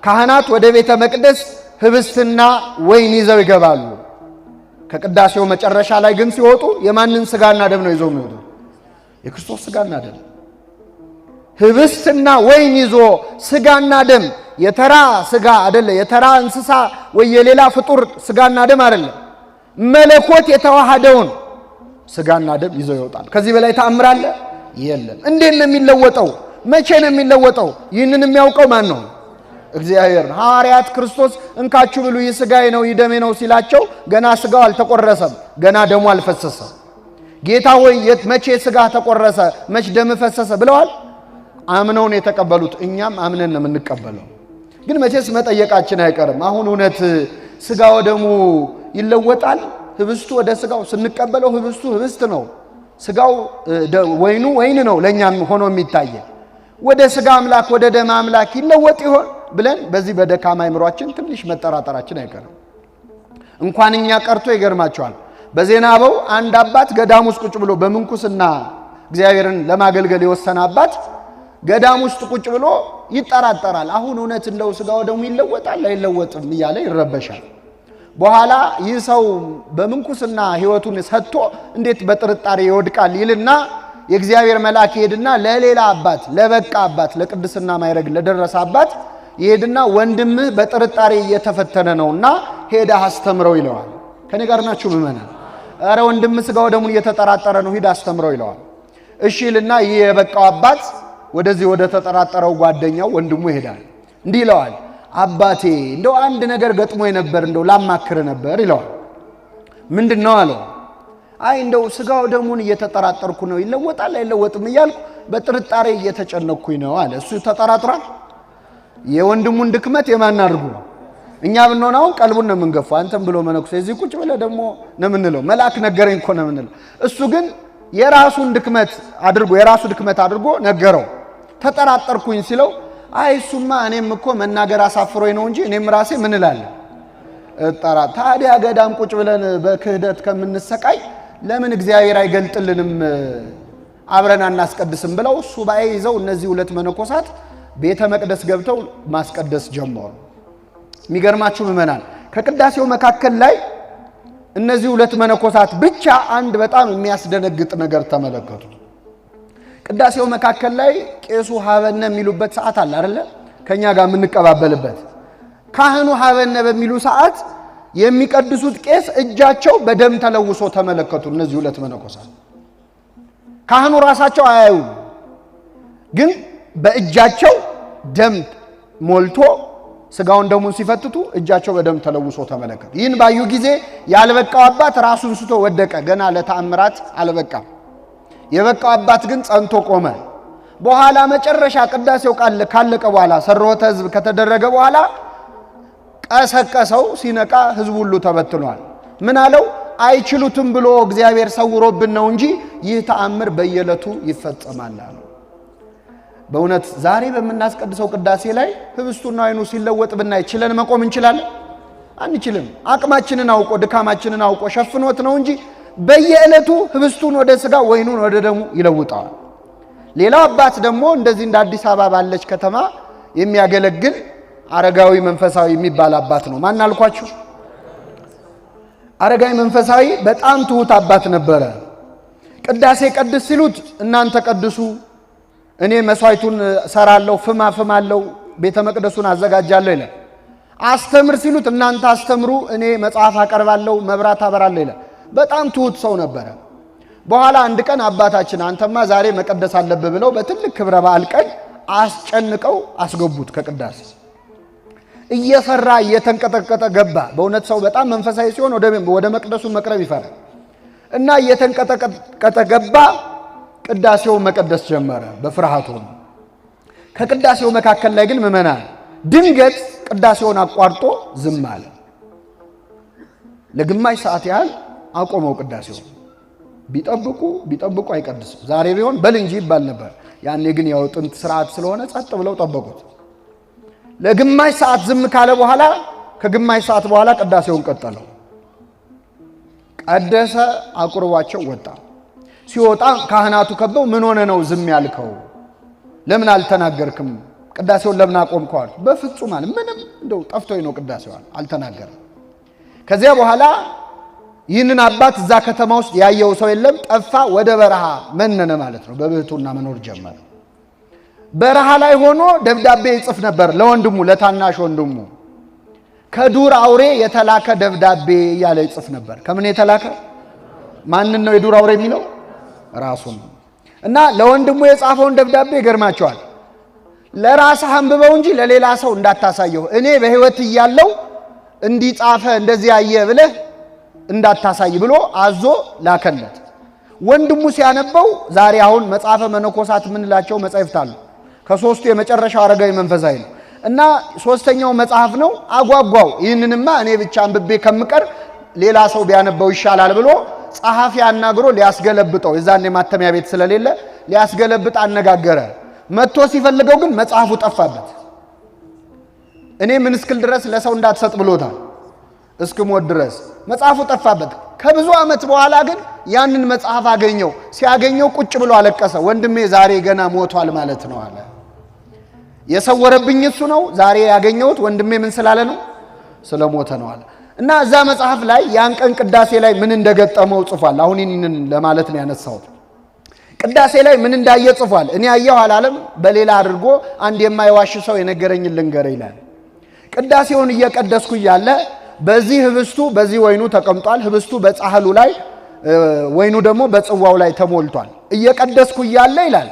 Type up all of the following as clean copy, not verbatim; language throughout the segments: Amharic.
ካህናት ወደ ቤተ መቅደስ ህብስትና ወይን ይዘው ይገባሉ። ከቅዳሴው መጨረሻ ላይ ግን ሲወጡ የማንን ስጋና ደም ነው ይዘው የሚወጡ? የክርስቶስ ስጋና ደም። ህብስትና ወይን ይዞ ስጋና ደም የተራ ስጋ አይደለ፣ የተራ እንስሳ ወይ የሌላ ፍጡር ስጋና ደም አይደለ፣ መለኮት የተዋሃደውን ስጋና ደም ይዘው ይወጣል። ከዚህ በላይ ተአምር አለ? የለም። እንዴት ነው የሚለወጠው? መቼ ነው የሚለወጠው? ይህንን የሚያውቀው ማን ነው? እግዚአብሔር። ሐዋርያት ክርስቶስ እንካችሁ ብሉ ይህ ስጋዬ ነው ይህ ደሜ ነው ሲላቸው ገና ስጋው አልተቆረሰም፣ ገና ደሙ አልፈሰሰም። ጌታ ሆይ መቼ ስጋ ተቆረሰ መቼ ደም ፈሰሰ ብለዋል? አምነው ነው የተቀበሉት። እኛም አምነን ነው የምንቀበለው። ግን መቼስ መጠየቃችን አይቀርም። አሁን እውነት ስጋው ደሙ ይለወጣል? ህብስቱ ወደ ስጋው ስንቀበለው ህብስቱ ህብስት ነው፣ ስጋው ወይኑ ወይን ነው ለኛም ሆኖ የሚታየ። ወደ ስጋ አምላክ ወደ ደም አምላክ ይለወጥ ይሆን ብለን በዚህ በደካማ አእምሮአችን ትንሽ መጠራጠራችን አይቀርም። እንኳን እኛ ቀርቶ ይገርማቸዋል። በዜና አበው አንድ አባት ገዳም ውስጥ ቁጭ ብሎ በምንኩስና እግዚአብሔርን ለማገልገል የወሰነ አባት ገዳም ውስጥ ቁጭ ብሎ ይጠራጠራል። አሁን እውነት እንደው ስጋው ደሙ ይለወጣል አይለወጥም እያለ ይረበሻል። በኋላ ይህ ሰው በምንኩስና ህይወቱን ሰጥቶ እንዴት በጥርጣሬ ይወድቃል ይልና የእግዚአብሔር መልአክ ይሄድና ለሌላ አባት ለበቃ አባት ለቅድስና ማይረግ ለደረሰ አባት ይሄድና ወንድምህ በጥርጣሬ እየተፈተነ ነውና ሄደህ አስተምረው ይለዋል። ከኔ ጋር ናችሁ ምእመናን? አረ ወንድምህ ስጋው ደሙን እየተጠራጠረ ነው ሂድ አስተምረው ይለዋል። እሺ ይልና ይህ የበቃው አባት ወደዚህ ወደ ተጠራጠረው ጓደኛው ወንድሙ ይሄዳል። እንዲህ ይለዋል፣ አባቴ እንደው አንድ ነገር ገጥሞኝ ነበር እንደው ላማክር ነበር ይለዋል። ምንድነው አለው? አይ እንደው ስጋው ደሙን እየተጠራጠርኩ ነው ይለወጣል አይለወጥም እያልኩ በጥርጣሬ እየተጨነኩኝ ነው አለ። እሱ ተጠራጥሯል። የወንድሙን ድክመት የማን አድርጉ? እኛ ብንሆን አሁን ቀልቡን ነው የምንገፋው። አንተም ብሎ መነኩሴ እዚህ ቁጭ ብለህ ደግሞ ነው የምንለው፣ መልአክ ነገረኝ እኮ ነው የምንለው። እሱ ግን የራሱን ድክመት አድርጎ ነገረው። ተጠራጠርኩኝ ሲለው አይ እሱማ እኔም እኮ መናገር አሳፍሮኝ ነው እንጂ እኔም ራሴ ምን እላለሁ ታዲያ ገዳም ቁጭ ብለን በክህደት ከምንሰቃይ ለምን እግዚአብሔር አይገልጥልንም አብረን አናስቀድስም ብለው ሱባኤ ይዘው እነዚህ ሁለት መነኮሳት ቤተ መቅደስ ገብተው ማስቀደስ ጀመሩ። የሚገርማችሁ ምእመናን ከቅዳሴው መካከል ላይ እነዚህ ሁለት መነኮሳት ብቻ አንድ በጣም የሚያስደነግጥ ነገር ተመለከቱ። ቅዳሴው መካከል ላይ ቄሱ ሀበነ የሚሉበት ሰዓት አለ አይደለ? ከኛ ጋር የምንቀባበልበት ካህኑ ሀበነ በሚሉ ሰዓት የሚቀድሱት ቄስ እጃቸው በደም ተለውሶ ተመለከቱ። እነዚህ ሁለት መነኮሳት ካህኑ ራሳቸው አያዩ፣ ግን በእጃቸው ደም ሞልቶ ስጋውን ደሙን ሲፈትቱ እጃቸው በደም ተለውሶ ተመለከቱ። ይህን ባዩ ጊዜ ያልበቃው አባት ራሱን ስቶ ወደቀ። ገና ለተአምራት አልበቃም። የበቃው አባት ግን ጸንቶ ቆመ። በኋላ መጨረሻ ቅዳሴው ካለቀ በኋላ ሰርወተ ሕዝብ ከተደረገ በኋላ ቀሰቀሰው። ሲነቃ ሕዝቡ ሁሉ ተበትኗል። ምን አለው? አይችሉትም ብሎ እግዚአብሔር ሰውሮብን ነው እንጂ ይህ ተአምር በየዕለቱ ይፈጸማል አለው። በእውነት ዛሬ በመናስቀድሰው ቅዳሴ ላይ ህብስቱና ወይኑ ሲለወጥ ብናይ ችለን መቆም እንችላለን? አንችልም። አቅማችንን አውቆ ድካማችንን አውቆ ሸፍኖት ነው እንጂ በየዕለቱ ህብስቱን ወደ ስጋ ወይኑን ወደ ደሙ ይለውጣል። ሌላው አባት ደግሞ እንደዚህ እንደ አዲስ አበባ ባለች ከተማ የሚያገለግል አረጋዊ መንፈሳዊ የሚባል አባት ነው። ማን አልኳችሁ? አረጋዊ መንፈሳዊ በጣም ትሁት አባት ነበረ። ቅዳሴ ቀድስ ሲሉት እናንተ ቀድሱ፣ እኔ መስዋዕቱን ሰራለሁ፣ ፍማለሁ፣ ቤተ መቅደሱን አዘጋጃለሁ ይላል። አስተምር ሲሉት እናንተ አስተምሩ፣ እኔ መጽሐፍ አቀርባለሁ፣ መብራት አበራለሁ ይላል። በጣም ትሁት ሰው ነበረ። በኋላ አንድ ቀን አባታችን አንተማ ዛሬ መቀደስ አለብህ ብለው በትልቅ ክብረ በዓል ቀን አስጨንቀው አስገቡት ከቅዳሴ። እየፈራ እየተንቀጠቀጠ ገባ። በእውነት ሰው በጣም መንፈሳዊ ሲሆን ወደ መቅደሱ መቅረብ ይፈራል እና እየተንቀጠቀጠ ገባ። ቅዳሴውን መቀደስ ጀመረ በፍርሃቱ። ከቅዳሴው መካከል ላይ ግን ምእመናን ድንገት ቅዳሴውን አቋርጦ ዝም አለ። ለግማሽ ሰዓት ያህል አቆመው ቅዳሴው። ቢጠብቁ አይቀድስም። ዛሬ ቢሆን በል እንጂ ይባል ነበር። ያኔ ግን ያው ጥንት ስርዓት ስለሆነ ጸጥ ብለው ጠበቁት። ለግማሽ ሰዓት ዝም ካለ በኋላ ከግማሽ ሰዓት በኋላ ቅዳሴውን ቀጠለው። ቀደሰ፣ አቁርቧቸው ወጣ። ሲወጣ ካህናቱ ከበው ምን ሆነ ነው ዝም ያልከው? ለምን አልተናገርክም ቅዳሴውን ለምን አቆምከው አሉት። በፍጹም አለ ምንም እንደው ጠፍቶኝ ነው ቅዳሴው አልተናገረም። ከዚያ በኋላ ይህንን አባት እዛ ከተማ ውስጥ ያየው ሰው የለም፣ ጠፋ፣ ወደ በረሃ መነነ ማለት ነው። በብህቱና መኖር ጀመረ። በረሃ ላይ ሆኖ ደብዳቤ ይጽፍ ነበር ለወንድሙ ለታናሽ ወንድሙ። ከዱር አውሬ የተላከ ደብዳቤ እያለ ይጽፍ ነበር። ከምን የተላከ? ማንን ነው የዱር አውሬ የሚለው? ራሱን። እና ለወንድሙ የጻፈውን ደብዳቤ ይገርማቸዋል። ለራስህ አንብበው እንጂ ለሌላ ሰው እንዳታሳየው፣ እኔ በህይወት እያለው እንዲጻፈ እንደዚህ ያየ ብለህ እንዳታሳይ ብሎ አዞ ላከለት። ወንድሙ ሲያነበው ዛሬ አሁን መጽሐፈ መነኮሳት ምንላቸው መጻሕፍት አሉ። ከሶስቱ የመጨረሻው አረጋዊ መንፈሳዊ ነው እና ሶስተኛው መጽሐፍ ነው። አጓጓው። ይህንንማ እኔ ብቻ አንብቤ ከምቀር ሌላ ሰው ቢያነበው ይሻላል ብሎ ጸሐፊ አናግሮ ሊያስገለብጠው፣ የዛኔ ማተሚያ ቤት ስለሌለ ሊያስገለብጥ አነጋገረ። መጥቶ ሲፈልገው ግን መጽሐፉ ጠፋበት። እኔ ምን እስክል ድረስ ለሰው እንዳትሰጥ ብሎታል፣ እስክሞት ድረስ መጽሐፉ ጠፋበት። ከብዙ ዓመት በኋላ ግን ያንን መጽሐፍ አገኘው። ሲያገኘው ቁጭ ብሎ አለቀሰ። ወንድሜ ዛሬ ገና ሞቷል ማለት ነው አለ። የሰወረብኝ እሱ ነው፣ ዛሬ ያገኘሁት ወንድሜ ምን ስላለ ነው? ስለሞተ ነው አለ። እና እዛ መጽሐፍ ላይ ያን ቀን ቅዳሴ ላይ ምን እንደገጠመው ጽፏል። አሁን ይህንን ለማለት ነው ያነሳሁት። ቅዳሴ ላይ ምን እንዳየ ጽፏል። እኔ ያየሁ አላለም፣ በሌላ አድርጎ አንድ የማይዋሽ ሰው የነገረኝን ልንገር ይላል። ቅዳሴውን እየቀደስኩ እያለ በዚህ ህብስቱ በዚህ ወይኑ ተቀምጧል። ህብስቱ በጻሕሉ ላይ ወይኑ ደግሞ በጽዋው ላይ ተሞልቷል። እየቀደስኩ እያለ ይላል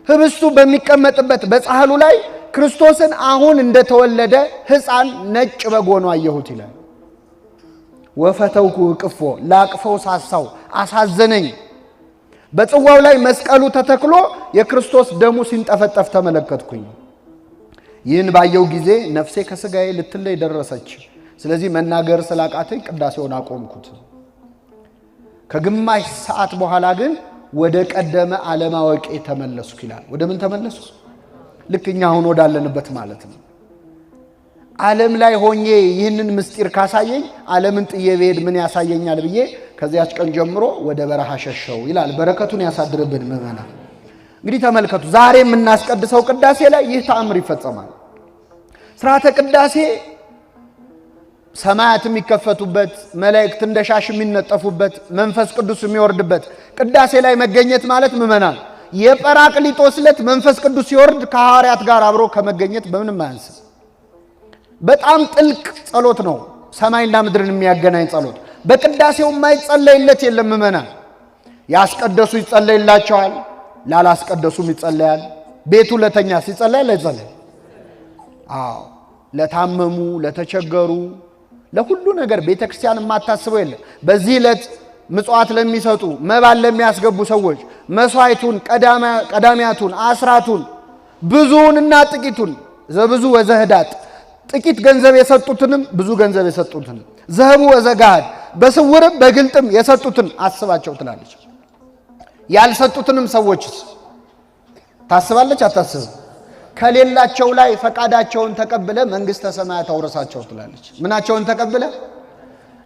ህብስቱ በሚቀመጥበት በጻሕሉ ላይ ክርስቶስን አሁን እንደተወለደ ሕፃን ነጭ በግ ሆኖ አየሁት ይላል። ወፈተውኩ እቅፎ ላቅፈው ሳሳው አሳዘነኝ። በጽዋው ላይ መስቀሉ ተተክሎ የክርስቶስ ደሙ ሲንጠፈጠፍ ተመለከትኩኝ። ይህን ባየው ጊዜ ነፍሴ ከስጋዬ ልትለይ ደረሰች። ስለዚህ መናገር ስላቃተኝ ቅዳሴውን አቆምኩት። ከግማሽ ሰዓት በኋላ ግን ወደ ቀደመ ዓለማወቄ ተመለስኩ ይላል። ወደ ምን ተመለስኩ? ልክ እኛ አሁን ወዳለንበት ማለት ነው። ዓለም ላይ ሆኜ ይህንን ምስጢር ካሳየኝ ዓለምን ጥዬ ብሄድ ምን ያሳየኛል ብዬ ከዚያች ቀን ጀምሮ ወደ በረሃ ሸሸው ይላል። በረከቱን ያሳድርብን ምዕመናን። እንግዲህ ተመልከቱ፣ ዛሬ የምናስቀድሰው ቅዳሴ ላይ ይህ ተአምር ይፈጸማል። ስርዓተ ቅዳሴ ሰማያት የሚከፈቱበት፣ መላእክት እንደ ሻሽ የሚነጠፉበት፣ መንፈስ ቅዱስ የሚወርድበት ቅዳሴ ላይ መገኘት ማለት ምዕመናን የጰራቅሊጦስ ዕለት መንፈስ ቅዱስ ሲወርድ ከሐዋርያት ጋር አብሮ ከመገኘት በምንም አያንስም። በጣም ጥልቅ ጸሎት ነው፣ ሰማይና ምድርን የሚያገናኝ ጸሎት። በቅዳሴው የማይጸለይለት የለም ምዕመናን። ያስቀደሱ ይጸለይላቸዋል፣ ላላስቀደሱም ይጸለያል። ቤቱ ለተኛ ሲጸለይ አይጸለይ? አዎ፣ ለታመሙ ለተቸገሩ ለሁሉ ነገር ቤተክርስቲያን የማታስበው የለም። በዚህ ዕለት ምጽዋት ለሚሰጡ መባል ለሚያስገቡ ሰዎች መስዋዕቱን፣ ቀዳሚያቱን፣ አስራቱን፣ ብዙውንና ጥቂቱን ዘብዙ ወዘህዳጥ ጥቂት ገንዘብ የሰጡትንም ብዙ ገንዘብ የሰጡትንም ዘህቡ ወዘጋድ በስውርም በግልጥም የሰጡትን አስባቸው ትላለች። ያልሰጡትንም ሰዎችስ ታስባለች አታስብም? ከሌላቸው ላይ ፈቃዳቸውን ተቀብለ መንግስተ ሰማያት አውረሳቸው ትላለች። ምናቸውን ተቀብለ?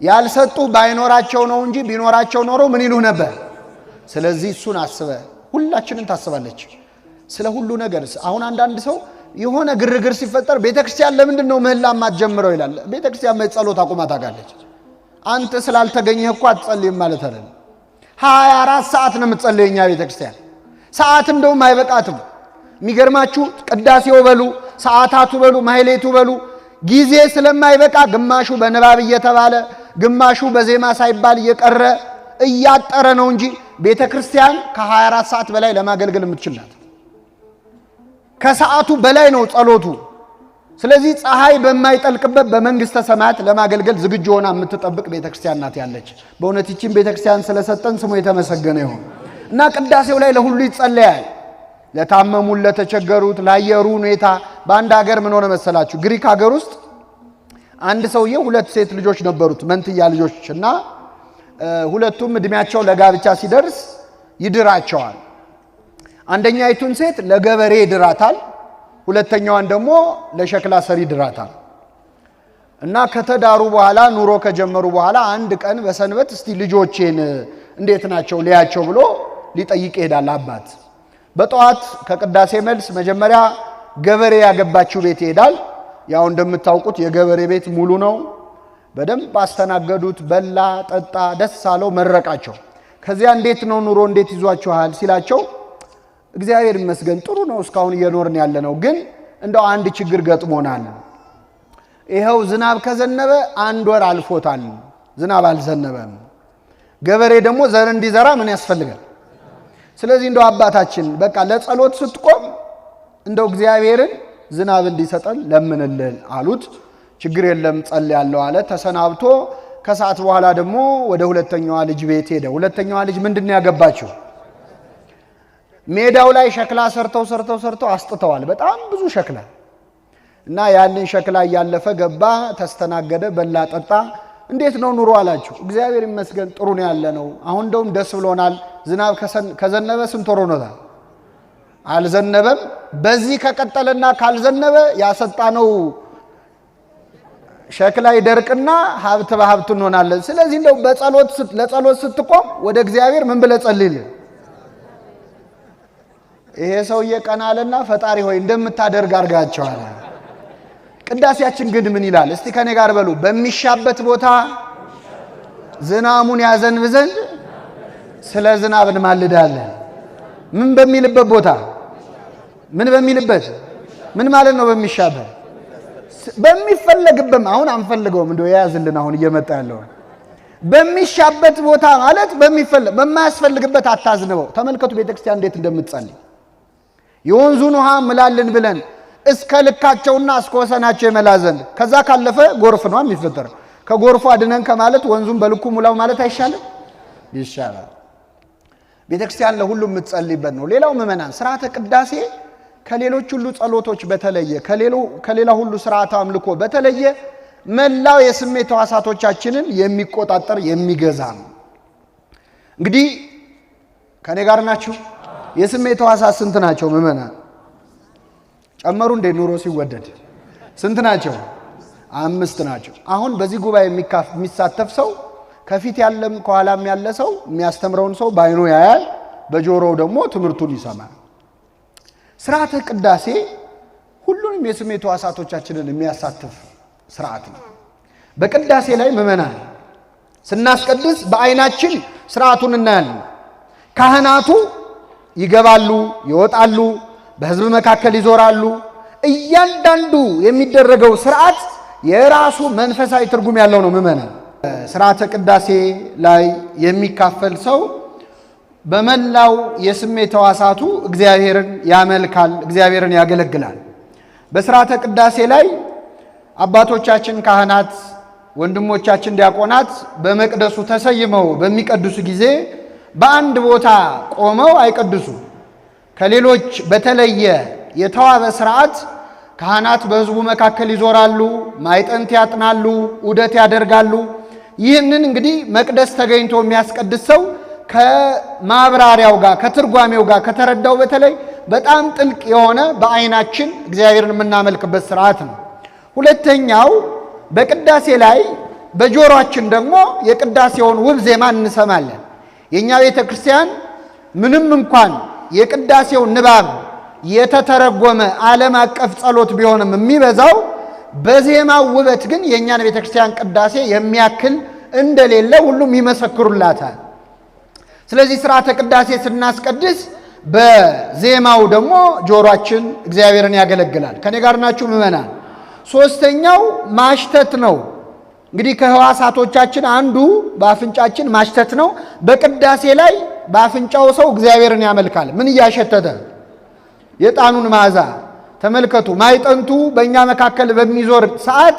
ያልሰጡ ባይኖራቸው ነው እንጂ ቢኖራቸው ኖሮ ምን ይሉ ነበር? ስለዚህ እሱን አስበ ሁላችንን ታስባለች ስለ ሁሉ ነገር። አሁን አንዳንድ ሰው የሆነ ግርግር ሲፈጠር ቤተክርስቲያን ለምንድን ነው ምህላ ማትጀምረው ይላል። ቤተክርስቲያን ጸሎት አቁማ ታውቃለች። አንተ ስላልተገኘህ እኮ አትጸልይም ማለት አይደለም። 24 ሰዓት ነው የምትጸልየኛ ቤተክርስቲያን። ሰዓት እንደውም አይበቃትም። የሚገርማችሁ ቅዳሴው በሉ ሰዓታቱ በሉ ማህሌቱ በሉ ጊዜ ስለማይበቃ ግማሹ በንባብ እየተባለ ግማሹ በዜማ ሳይባል እየቀረ እያጠረ ነው እንጂ ቤተክርስቲያን ከ24 ሰዓት በላይ ለማገልገል የምትችላት ከሰዓቱ በላይ ነው ጸሎቱ። ስለዚህ ፀሐይ በማይጠልቅበት በመንግስተ ሰማያት ለማገልገል ዝግጁ ሆና የምትጠብቅ ቤተክርስቲያን ናት ያለች። በእውነት ይህችን ቤተክርስቲያን ስለሰጠን ስሙ የተመሰገነ ይሁን። እና ቅዳሴው ላይ ለሁሉ ይጸለያል። ለታመሙት፣ ለተቸገሩት፣ ለአየሩ ሁኔታ። በአንድ ሀገር ምን ሆነ መሰላችሁ? ግሪክ ሀገር ውስጥ አንድ ሰውዬ 2 ሴት ልጆች ነበሩት፣ መንትያ ልጆች እና ሁለቱም እድሜያቸው ለጋብቻ ሲደርስ ይድራቸዋል። አንደኛይቱን ሴት ለገበሬ ይድራታል፣ ሁለተኛዋን ደግሞ ለሸክላ ሰሪ ይድራታል። እና ከተዳሩ በኋላ ኑሮ ከጀመሩ በኋላ አንድ ቀን በሰንበት እስቲ ልጆቼን እንዴት ናቸው ሊያቸው ብሎ ሊጠይቅ ይሄዳል አባት። በጠዋት ከቅዳሴ መልስ መጀመሪያ ገበሬ ያገባችው ቤት ይሄዳል። ያው እንደምታውቁት የገበሬ ቤት ሙሉ ነው። በደንብ አስተናገዱት፣ በላ ጠጣ፣ ደስ አለው፣ መረቃቸው። ከዚያ እንዴት ነው ኑሮ እንዴት ይዟችኋል ሲላቸው እግዚአብሔር ይመስገን ጥሩ ነው እስካሁን እየኖርን ያለ ነው፣ ግን እንደው አንድ ችግር ገጥሞናል። ይሄው ዝናብ ከዘነበ 1 ወር አልፎታል፣ ዝናብ አልዘነበም። ገበሬ ደግሞ ዘር እንዲዘራ ምን ያስፈልጋል? ስለዚህ እንደው አባታችን በቃ ለጸሎት ስትቆም እንደው እግዚአብሔርን ዝናብ እንዲሰጠን ለምንልን አሉት። ችግር የለም ጸልያለሁ አለ። ተሰናብቶ ከሰዓት በኋላ ደግሞ ወደ ሁለተኛዋ ልጅ ቤት ሄደ። ሁለተኛዋ ልጅ ምንድነው ያገባችው? ሜዳው ላይ ሸክላ ሰርተው አስጥተዋል፣ በጣም ብዙ ሸክላ እና ያንን ሸክላ እያለፈ ገባ፣ ተስተናገደ፣ በላ ጠጣ። እንዴት ነው ኑሮ አላችሁ? እግዚአብሔር ይመስገን ጥሩ ነው ያለ ነው። አሁን እንደውም ደስ ብሎናል። ዝናብ ከዘነበ ስንት ወር ሆኖታል? አልዘነበም። በዚህ ከቀጠለና ካልዘነበ ያሰጣነው ሸክላ ይደርቅና ሀብት በሀብት እንሆናለን። ስለዚህ እንደው ለጸሎት ስትቆም ወደ እግዚአብሔር ምን ብለህ ጸልይል። ይሄ ሰውዬ ቀና አለና ፈጣሪ ሆይ እንደምታደርግ አድርጋቸዋል። ቅዳሴያችን ግን ምን ይላል? እስቲ ከኔ ጋር በሉ። በሚሻበት ቦታ ዝናሙን ያዘንብ ዘንድ ስለ ዝናብ እንማልዳለን። ምን በሚልበት ቦታ? ምን በሚልበት? ምን ማለት ነው? በሚሻበት በሚፈለግበት። አሁን አንፈልገውም፣ እንደው ያዝልን። አሁን እየመጣ ያለው በሚሻበት ቦታ ማለት በማያስፈልግበት አታዝንበው። ተመልከቱ ቤተክርስቲያን እንዴት እንደምትጸልይ። የወንዙን ውሃ ምላልን ብለን እስከ ልካቸውና እስከ ወሰናቸው ይመላ ዘንድ። ከዛ ካለፈ ጎርፍ ነው የሚፈጠረው። ከጎርፉ አድነን ከማለት ወንዙን በልኩ ሙላው ማለት አይሻልም? ይሻላል። ቤተክርስቲያን ለሁሉም የምትጸልይበት ነው። ሌላው ምእመናን ስርዓተ ቅዳሴ ከሌሎች ሁሉ ጸሎቶች በተለየ ከሌላ ሁሉ ስርዓተ አምልኮ በተለየ መላው የስሜት ሕዋሳቶቻችንን የሚቆጣጠር የሚገዛ ነው። እንግዲህ ከኔ ጋር ናችሁ? የስሜት ሕዋሳት ስንት ናቸው ምእመናን? ጨመሩ እንደ ኑሮ ሲወደድ ስንት ናቸው? 5 ናቸው። አሁን በዚህ ጉባኤ የሚሳተፍ ሰው ከፊት ያለም ከኋላም ያለ ሰው የሚያስተምረውን ሰው በአይኑ ያያል፣ በጆሮው ደግሞ ትምህርቱን ይሰማል። ስርዓተ ቅዳሴ ሁሉንም የስሜት ሕዋሳቶቻችንን የሚያሳትፍ ስርዓት ነው። በቅዳሴ ላይ ምእመናን ስናስቀድስ በአይናችን ስርዓቱን እናያለን። ካህናቱ ይገባሉ፣ ይወጣሉ፣ በህዝብ መካከል ይዞራሉ። እያንዳንዱ የሚደረገው ስርዓት የራሱ መንፈሳዊ ትርጉም ያለው ነው። ምእመናን ስርዓተ ቅዳሴ ላይ የሚካፈል ሰው በመላው የስሜት ሕዋሳቱ እግዚአብሔርን ያመልካል፣ እግዚአብሔርን ያገለግላል። በስርዓተ ቅዳሴ ላይ አባቶቻችን ካህናት፣ ወንድሞቻችን ዲያቆናት በመቅደሱ ተሰይመው በሚቀድሱ ጊዜ በአንድ ቦታ ቆመው አይቀድሱ። ከሌሎች በተለየ የተዋበ ስርዓት ካህናት በህዝቡ መካከል ይዞራሉ፣ ማዕጠንት ያጥናሉ፣ ዑደት ያደርጋሉ። ይህንን እንግዲህ መቅደስ ተገኝቶ የሚያስቀድስ ሰው ከማብራሪያው ጋር ከትርጓሜው ጋር ከተረዳው በተለይ በጣም ጥልቅ የሆነ በአይናችን እግዚአብሔርን የምናመልክበት ስርዓት ነው። ሁለተኛው በቅዳሴ ላይ በጆሮአችን ደግሞ የቅዳሴውን ውብ ዜማ እንሰማለን። የኛ ቤተ ክርስቲያን ምንም እንኳን የቅዳሴው ንባብ የተተረጎመ ዓለም አቀፍ ጸሎት ቢሆንም የሚበዛው በዜማው ውበት ግን የኛን ቤተ ክርስቲያን ቅዳሴ የሚያክል እንደሌለ ሁሉም ይመሰክሩላታል። ስለዚህ ስርዓተ ቅዳሴ ስናስቀድስ በዜማው ደግሞ ጆሮአችን እግዚአብሔርን ያገለግላል። ከኔ ጋር ናችሁ ምእመናን? ሶስተኛው ማሽተት ነው። እንግዲህ ከሕዋሳቶቻችን አንዱ በአፍንጫችን ማሽተት ነው። በቅዳሴ ላይ በአፍንጫው ሰው እግዚአብሔርን ያመልካል። ምን እያሸተተ? የዕጣኑን መዓዛ ተመልከቱ። ማዕጠንቱ በእኛ መካከል በሚዞር ሰዓት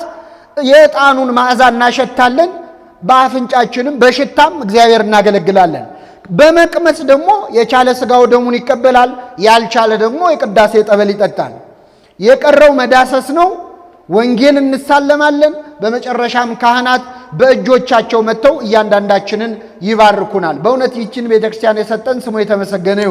የዕጣኑን መዓዛ እናሸታለን። በአፍንጫችንም በሽታም እግዚአብሔር እናገለግላለን። በመቅመስ ደግሞ የቻለ ሥጋው ደሙን ይቀበላል፣ ያልቻለ ደግሞ የቅዳሴ ጠበል ይጠጣል። የቀረው መዳሰስ ነው። ወንጌል እንሳለማለን። በመጨረሻም ካህናት በእጆቻቸው መጥተው እያንዳንዳችንን ይባርኩናል። በእውነት ይህችን ቤተክርስቲያን የሰጠን ስሙ የተመሰገነ ይሁን።